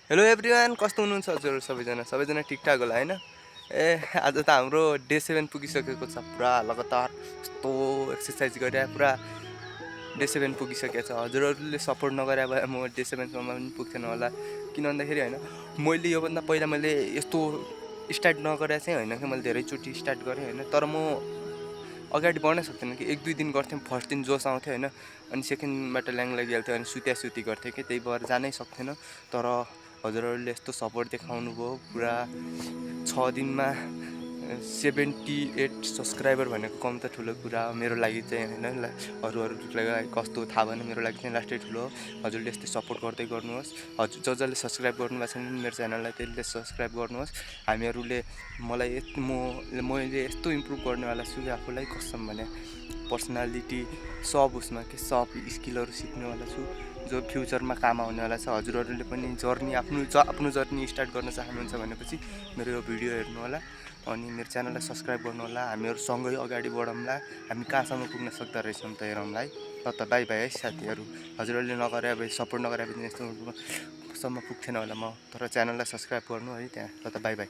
Hello everyone, कस्तो हुनुहुन्छ हजुर सबैजना ठिकठाक होला होइन? आज त हाम्रो डे 7 पुगिसकेको छ। पुरा लगातार यस्तो एक्सर्साइज गरेर पुरा डे 7 पुगिसकेको छ। हजुरहरूले सपोर्ट नगरे भए म डे 7सम्म पनि पुग्थेन होला। किन भन्दाखेरि होइन, मैले योभन्दा पहिला मैले यस्तो स्टार्ट नगरे चाहिँ होइन कि मैले धेरैचोटि स्टार्ट गरेँ होइन, तर म अगाडि बढ्नै सक्थेन कि 1-2 दिन गर्थेँ। फर्स्ट दिन जोस आउँथ्यो होइन, अनि सेकेन्डबाट ल्याङ लागिहाल्थ्यो अनि सुती गर्थेँ कि त्यही भएर जानै सक्थेन। तर हजुरहरूले यस्तो सपोर्ट देखाउनु भयो। पुरा 6 दिनमा 78 सब्सक्राइबर भनेको कम त ठुलो कुरा हो मेरो लागि चाहिँ होइन। अरूहरूलाई लागि कस्तो थाहा भएन, मेरो लागि चाहिँ लास्टै ठुलो हो। हजुरले यस्तै सपोर्ट गर्दै गर्नुहोस्। हजुर जसले सब्सक्राइब गर्नुभएको छैन मेरो च्यानललाई त्यसले सब्सक्राइब गर्नुहोस्। हामीहरूले मैले यस्तो इम्प्रुभ गर्नेवाला छु कि आफूलाई कसम भने पर्सनालिटी सब उसमा के सब स्किलहरू सिक्नेवाला छु जो फ्युचरमा काम आउनेवाला छ। हजुरहरूले पनि आफ्नो जर्नी स्टार्ट गर्न चाहनुहुन्छ भनेपछि मेरो यो भिडियो हेर्नु होला अनि मेरो च्यानललाई सब्सक्राइब गर्नु होला। हामीहरू सँगै अगाडि बढौँला। हामी कहाँसम्म पुग्न सक्दो रहेछौँ त हेरौँला है। ल त बाई बाई है साथीहरू। हजुरहरूले नगरे अब सपोर्ट नगरे पनि यस्तोसम्म पुग्थेन होला म। तर च्यानललाई सब्सक्राइब गर्नु है त्यहाँ। ल त बाई बाई।